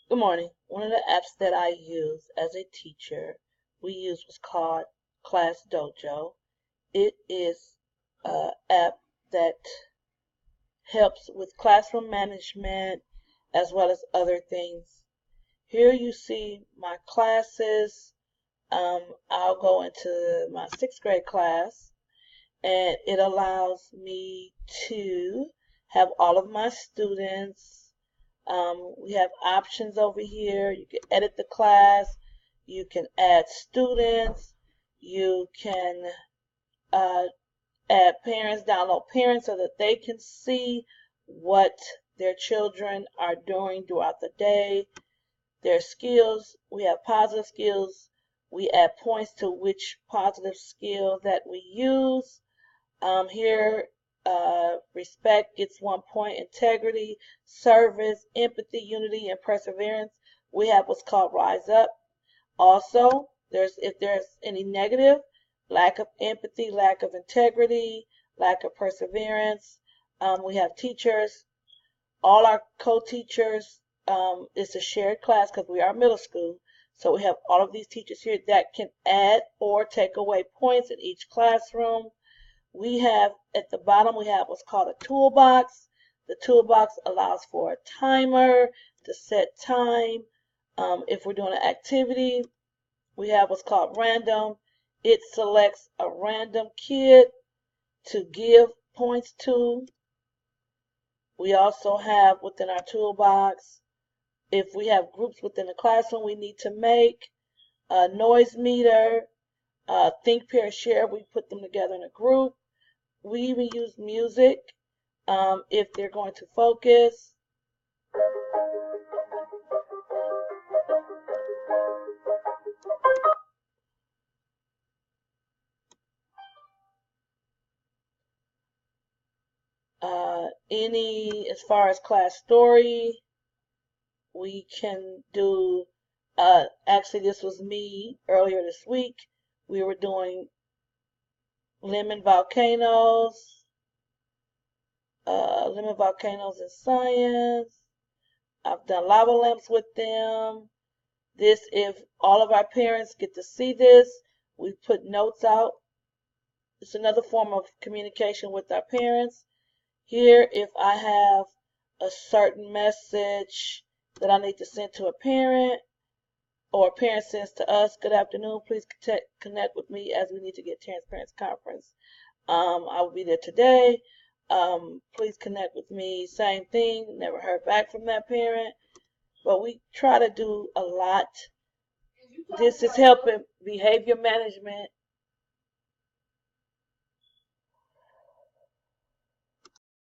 Good morning. One of the apps that I use as a teacher, was called Class Dojo. It is an app that helps with classroom management as well as other things. Here you see my classes. I'll go into my sixth grade class, and it allows me to have all of my students. We have options over here. You can edit the class. You can add students. You can uh, add parents, download parents so that they can see what their children are doing throughout the day. Their skills. We have positive skills. We add points to which positive skill that we use. Here, respect gets 1 point, integrity, service, empathy, unity, and perseverance. We have what's called rise up. Also, if there's any negative, lack of empathy, lack of integrity, lack of perseverance. We have teachers, all our co-teachers. It's a shared class because we are middle school. So we have all of these teachers here that can add or take away points in each classroom. We have at the bottom, we have what's called a toolbox. The toolbox allows for a timer to set time. If we're doing an activity, we have what's called random. It selects a random kid to give points to. We also have within our toolbox, if we have groups within the classroom we need to make, a noise meter, think, pair, share. We put them together in a group. We even use music if they're going to focus. As far as class story, we can do, actually this was me earlier this week. We were doing lemon volcanoes in science. I've done lava lamps with them. If all of our parents get to see this, we put notes out. It's another form of communication with our parents. Here, if I have a certain message that I need to send to a parent, or a parent sends to us, good afternoon, please connect with me as we need to get Transparency Conference. I will be there today. Please connect with me. Same thing, never heard back from that parent. But we try to do a lot. This is helping behavior management